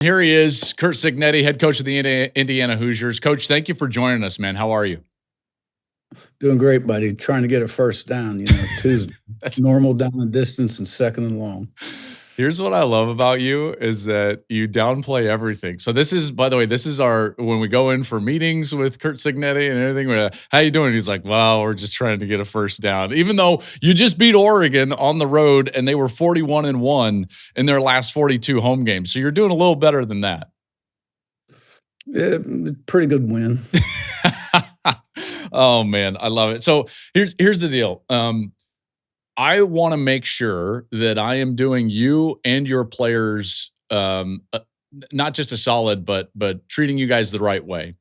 Here he is, Curt Cignetti, head coach of the Indiana Hoosiers. Coach, thank you for joining us, man. How are you? Doing great, buddy. Trying to get a first down. Two's That's normal down and distance and second and long. Here's what I love about you is that you downplay everything. So this is, by the way, this is our when we go in for meetings with Curt Cignetti and everything. We're like, how you doing? He's like, well, we're just trying to get a first down. Even though you just beat Oregon on the road and they were 41-1 in their last 42 home games. So you're doing a little better than that. Yeah, pretty good win. Oh man, I love it. So here's the deal. I want to make sure that I am doing you and your players not just a solid, but treating you guys the right way.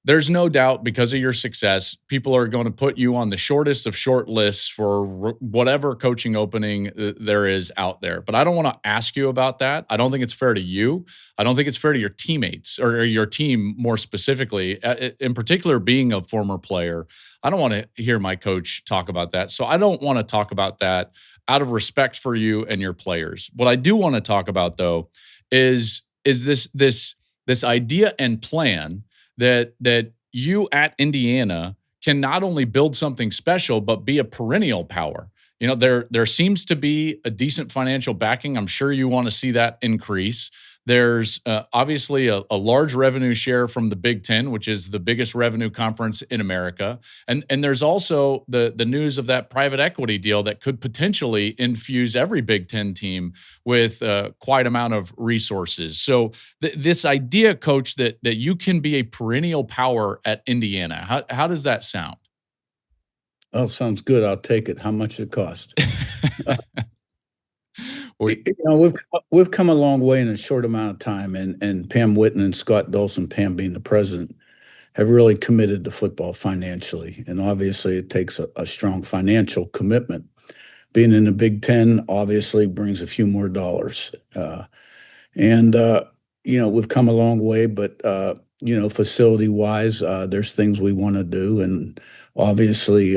There's no doubt because of your success, people are going to put you on the shortest of short lists for whatever coaching opening there is out there. But I don't want to ask you about that. I don't think it's fair to you. I don't think it's fair to your teammates or your team more specifically. In particular, being a former player, I don't want to hear my coach talk about that. So I don't want to talk about that out of respect for you and your players. What I do want to talk about, though, is this idea and plan that you at Indiana can not only build something special, but be a perennial power. There seems to be a decent financial backing. I'm sure you want to see that increase. There's obviously a large revenue share from the Big Ten, which is the biggest revenue conference in America. And there's also the news of that private equity deal that could potentially infuse every Big Ten team with quite amount of resources. So this idea, Coach, that you can be a perennial power at Indiana, how does that sound? Oh, sounds good. I'll take it. How much does it cost? We've come a long way in a short amount of time, and Pam Whitten and Scott Dolson, Pam being the president, have really committed to football financially. And obviously, it takes a strong financial commitment. Being in the Big Ten obviously brings a few more dollars. We've come a long way, but facility-wise, there's things we want to do. And obviously,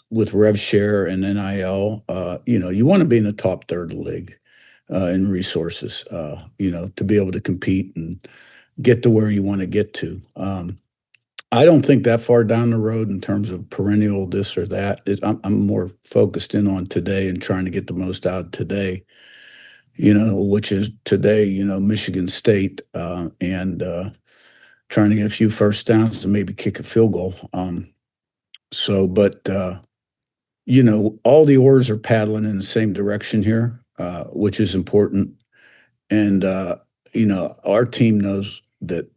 with rev share and NIL, you want to be in the top third of the league in resources, to be able to compete and get to where you want to get to. I don't think that far down the road in terms of perennial this or that. I'm more focused in on today and trying to get the most out of today, which is today, Michigan State, and trying to get a few first downs to maybe kick a field goal. All the oars are paddling in the same direction here, which is important. And, our team knows that,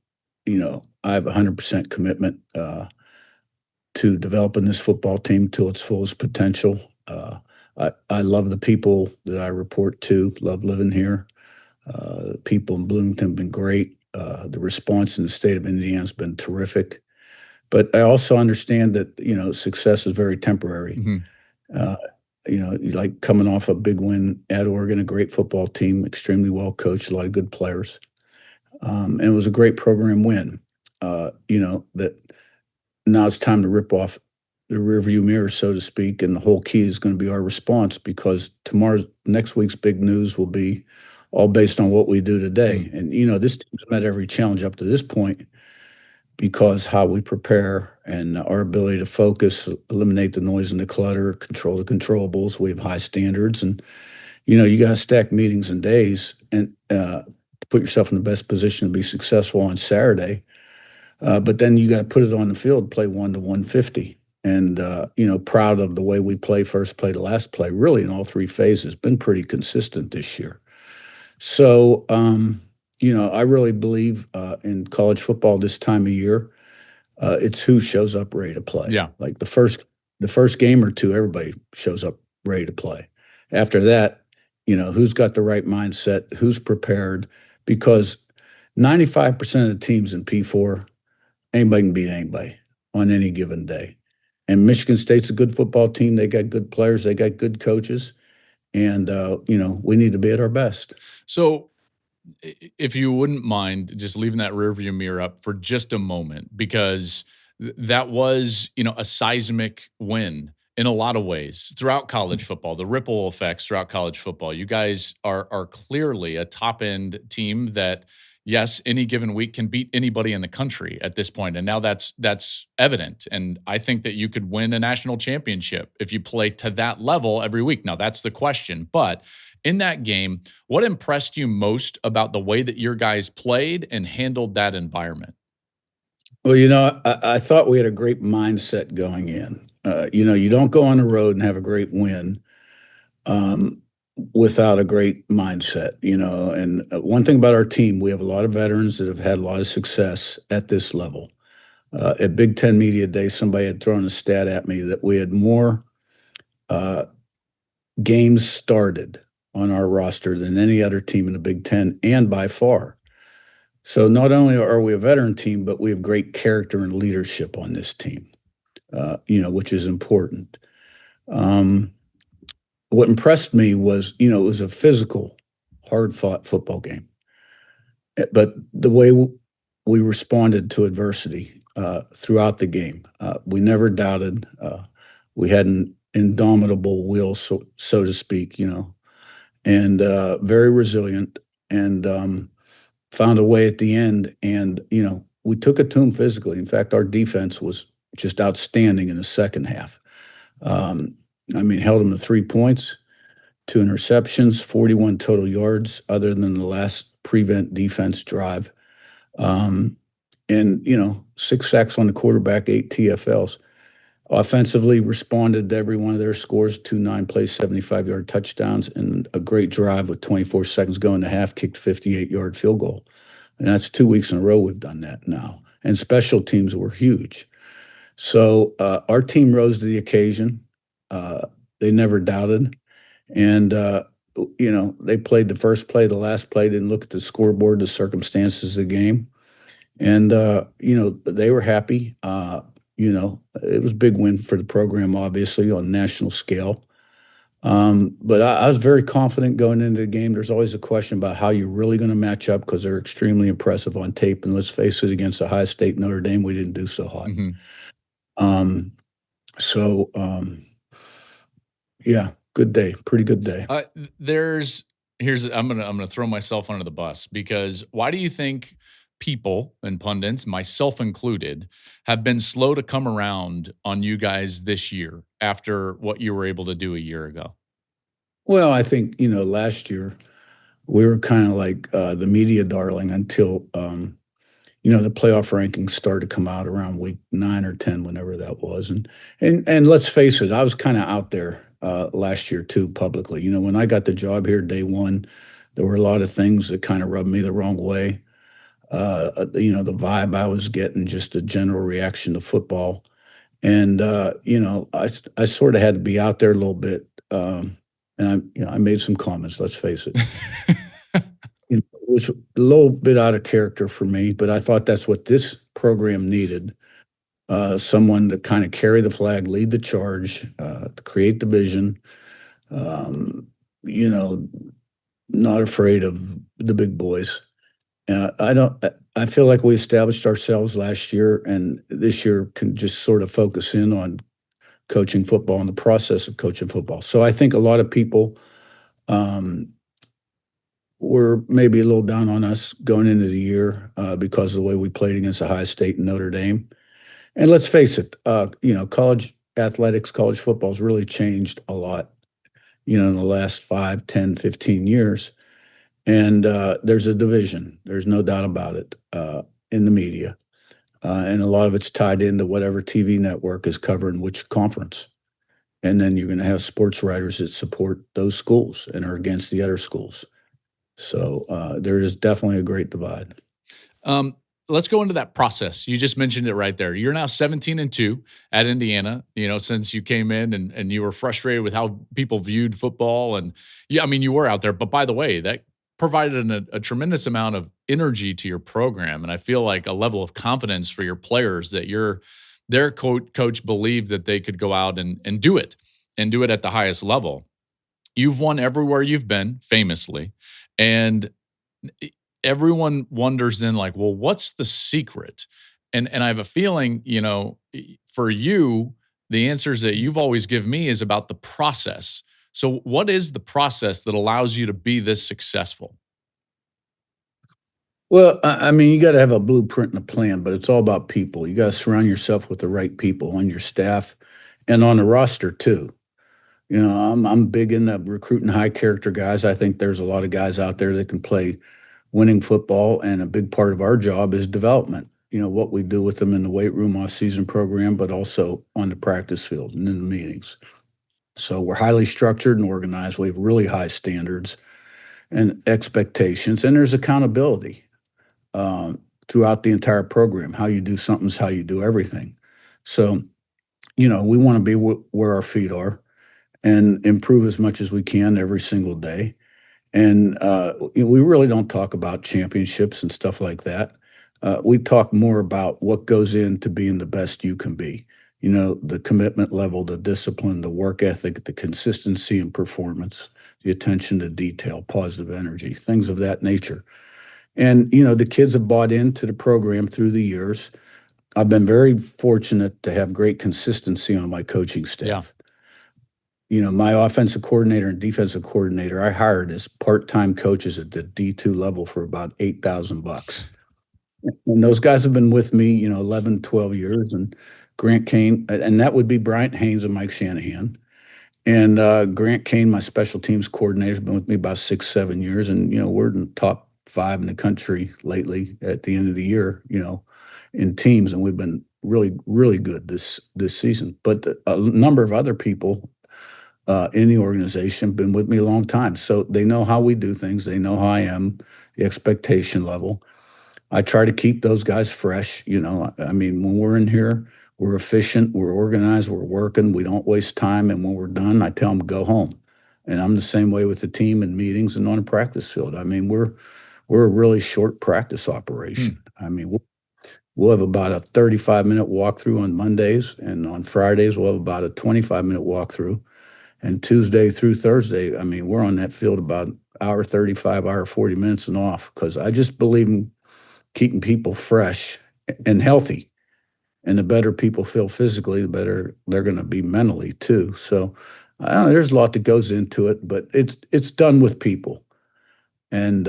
I have 100% commitment to developing this football team to its fullest potential. I love the people that I report to, love living here. People in Bloomington have been great. The response in the state of Indiana has been terrific. But I also understand that, success is very temporary. Mm-hmm. Like coming off a big win at Oregon, a great football team, extremely well coached, a lot of good players. And it was a great program win. That now it's time to rip off the rearview mirror, so to speak, and the whole key is going to be our response, because next week's big news will be all based on what we do today. Mm-hmm. And, this team's met every challenge up to this point because how we prepare and our ability to focus, eliminate the noise and the clutter, control the controllables. We have high standards, and, you got to stack meetings and days and put yourself in the best position to be successful on Saturday. But then you got to put it on the field, play 1 to 150. And, proud of the way we play first play to last play, really in all three phases, been pretty consistent this year. So, I really believe in college football this time of year, it's who shows up ready to play. Yeah. Like the first game or two, everybody shows up ready to play. After that, who's got the right mindset, who's prepared, because 95% of the teams in P4, anybody can beat anybody on any given day. And Michigan State's a good football team. They got good players. They got good coaches. And, we need to be at our best. So if you wouldn't mind just leaving that rearview mirror up for just a moment, because that was, a seismic win in a lot of ways throughout college football, the ripple effects throughout college football. You guys are clearly a top end team that, yes, any given week can beat anybody in the country at this point, and now that's evident. And I think that you could win a national championship if you play to that level every week. Now that's the question, but in that game, what impressed you most about the way that your guys played and handled that environment? Well, I thought we had a great mindset going in. You don't go on the road and have a great win um, without a great mindset. And one thing about our team, we have a lot of veterans that have had a lot of success at this level. At Big Ten Media Day, somebody had thrown a stat at me that we had more uh, games started on our roster than any other team in the Big Ten, and by far. So not only are we a veteran team, but we have great character and leadership on this team, which is important. Um, what impressed me was, it was a physical, hard fought football game. But the way we responded to adversity throughout the game, we never doubted. We had an indomitable will, so to speak, and very resilient, and found a way at the end. And we took it to them physically. In fact, our defense was just outstanding in the second half. Um, held them to 3 points, 2 interceptions, 41 total yards, other than the last prevent defense drive. Um, and 6 sacks on the quarterback, 8 TFLs. Offensively, responded to every one of their scores, 2 9 plays, 75-yard touchdowns, and a great drive with 24 seconds going to half, kicked 58-yard field goal. And that's 2 weeks in a row we've done that now. And special teams were huge. So our team rose to the occasion. They never doubted. And, they played the first play, the last play, didn't look at the scoreboard, the circumstances of the game. And, they were happy. It was a big win for the program, obviously, on a national scale. But I was very confident going into the game. There's always a question about how you're really going to match up because they're extremely impressive on tape. And let's face it, against Ohio State, Notre Dame, we didn't do so hot. Mhm. Um, so, yeah, good day, pretty good day. There's here's I'm gonna throw myself under the bus because why do you think people and pundits, myself included, have been slow to come around on you guys this year after what you were able to do a year ago? Well, I think, last year we were kind of like the media darling until, the playoff rankings started to come out around week 9 or 10, whenever that was. And let's face it, I was kind of out there last year too, publicly. When I got the job here day one, there were a lot of things that kind of rubbed me the wrong way. The vibe I was getting, just a general reaction to football. And, I sort of had to be out there a little bit. And I made some comments, let's face it. It was a little bit out of character for me, but I thought that's what this program needed. Someone to kind of carry the flag, lead the charge, to create the vision, um, you know, not afraid of the big boys. I don't. I feel like we established ourselves last year, and this year can just sort of focus in on coaching football and the process of coaching football. So I think a lot of people um, were maybe a little down on us going into the year because of the way we played against Ohio State and Notre Dame. And let's face it, college athletics, college football has really changed a lot, in the last 5, 10, 15 years. And there's a division. There's no doubt about it in the media. And a lot of it's tied into whatever TV network is covering which conference. And then you're going to have sports writers that support those schools and are against the other schools. So there is definitely a great divide. Um, let's go into that process. You just mentioned it right there. You're now 17-2 at Indiana, since you came in and you were frustrated with how people viewed football. And yeah, I mean, you were out there, but by the way, that provided a tremendous amount of energy to your program. And I feel like a level of confidence for your players that their coach believed that they could go out and do it at the highest level. You've won everywhere you've been, famously. And everyone wonders then, like, well, what's the secret? And I have a feeling, for you, the answers that you've always given me is about the process. So what is the process that allows you to be this successful? Well, I mean, you got to have a blueprint and a plan, but it's all about people. You got to surround yourself with the right people on your staff and on the roster too. I'm big into recruiting high character guys. I think there's a lot of guys out there that can play winning football, and a big part of our job is development. What we do with them in the weight room off-season program, but also on the practice field and in the meetings. So we're highly structured and organized. We have really high standards and expectations, and there's accountability uh, throughout the entire program. How you do something is how you do everything. So, we want to be where our feet are and improve as much as we can every single day. And we really don't talk about championships and stuff like that. We talk more about what goes into being the best you can be. The commitment level, the discipline, the work ethic, the consistency and performance, the attention to detail, positive energy, things of that nature. And, the kids have bought into the program through the years. I've been very fortunate to have great consistency on my coaching Yeah. staff. My offensive coordinator and defensive coordinator, I hired as part-time coaches at the D2 level for about $8,000. And those guys have been with me, 11, 12 years. And Grant Kane, and that would be Bryant Haynes and Mike Shanahan. And Grant Kane, my special teams coordinator, has been with me about 6, 7 years. And, we're in the top 5 in the country lately at the end of the year, in teams. And we've been really, really good this season. But a number of other people in the organization have been with me a long time. So they know how we do things. They know how I am, the expectation level. I try to keep those guys fresh. I mean, when we're in here, we're efficient, we're organized, we're working, we don't waste time. And when we're done, I tell them go home. And I'm the same way with the team in meetings and on a practice field. I mean, we're a really short practice operation. I mean, we'll have about a 35-minute walkthrough on Mondays, and on Fridays we'll have about a 25-minute walkthrough. And Tuesday through Thursday, I mean, we're on that field about hour 35, hour 40 minutes and off, because I just believe in keeping people fresh and healthy. And the better people feel physically, the better they're going to be mentally too. So there's a lot that goes into it, but it's done with people. And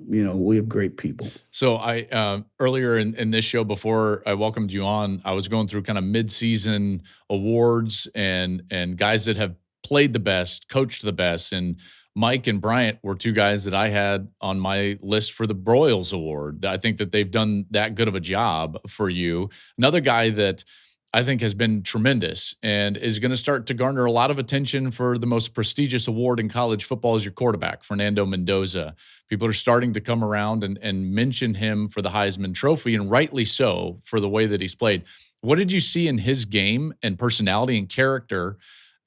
we have great people. So I earlier in this show, before I welcomed you on, I was going through kind of mid-season awards and guys that have played the best, coached the best, and Mike and Bryant were two guys that I had on my list for the Broyles Award. I think that they've done that good of a job for you. Another guy that I think has been tremendous and is going to start to garner a lot of attention for the most prestigious award in college football is your quarterback, Fernando Mendoza. People are starting to come around and mention him for the Heisman Trophy, and rightly so for the way that he's played. What did you see in his game and personality and character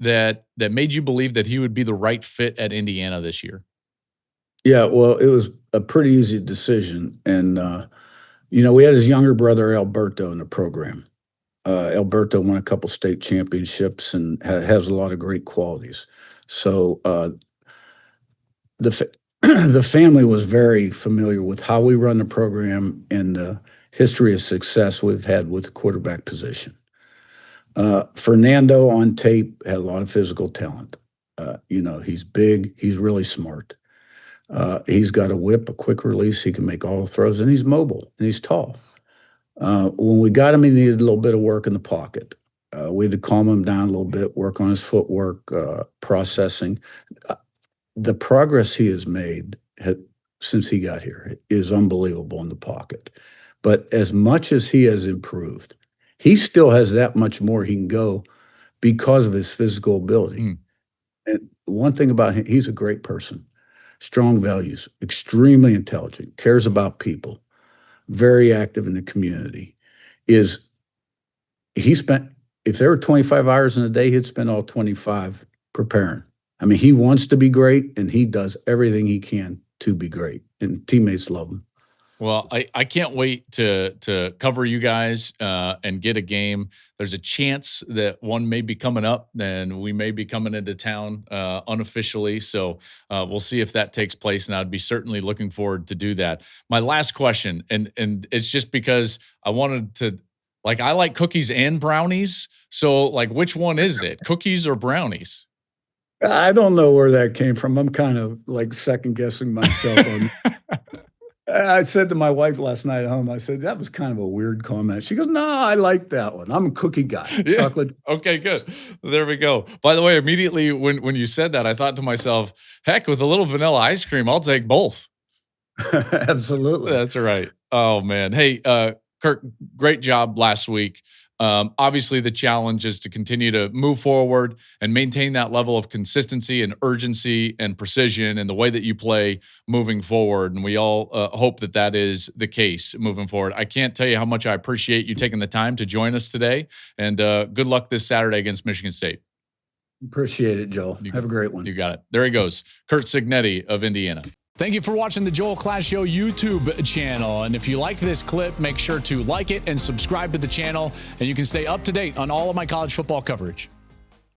that made you believe that he would be the right fit at Indiana this year? Yeah, well, it was a pretty easy decision. And, we had his younger brother, Alberto, in the program. Alberto won a couple state championships and has a lot of great qualities. So the the family was very familiar with how we run the program and the history of success we've had with the quarterback position. Fernando on tape had a lot of physical talent. He's big, he's really smart. He's got a whip, a quick release. He can make all the throws, and he's mobile and he's tall. When we got him, he needed a little bit of work in the pocket. We had to calm him down a little bit, work on his footwork, processing. The progress he has made since he got here is unbelievable in the pocket. But as much as he has improved, he still has that much more he can go because of his physical ability. And one thing about him, he's a great person, strong values, extremely intelligent, cares about people, very active in the community. If there were 25 hours in a day, he'd spend all 25 preparing. I mean, he wants to be great, and he does everything he can to be great, and teammates love him. Well, I can't wait to cover you guys and get a game. There's a chance that one may be coming up, and we may be coming into town unofficially. So we'll see if that takes place, and I'd be certainly looking forward to do that. My last question, and it's just because I wanted to, I like cookies and brownies. So, which one is it, cookies or brownies? I don't know where that came from. I'm kind of second guessing myself on I said to my wife last night at home, I said, that was kind of a weird comment. She goes, no, I like that one. I'm a cookie guy. Yeah. Chocolate. Okay, good. There we go. By the way, immediately when you said that, I thought to myself, heck, with a little vanilla ice cream, I'll take both. Absolutely. That's right. Oh, man. Hey, Curt, great job last week. Obviously, the challenge is to continue to move forward and maintain that level of consistency and urgency and precision in the way that you play moving forward. And we all hope that that is the case moving forward. I can't tell you how much I appreciate you taking the time to join us today. And good luck this Saturday against Michigan State. Appreciate it, Joe. Have a great one. You got it. There he goes. Curt Cignetti of Indiana. Thank you for watching the Joel Klatt Show YouTube channel. And if you liked this clip, make sure to like it and subscribe to the channel. And you can stay up to date on all of my college football coverage.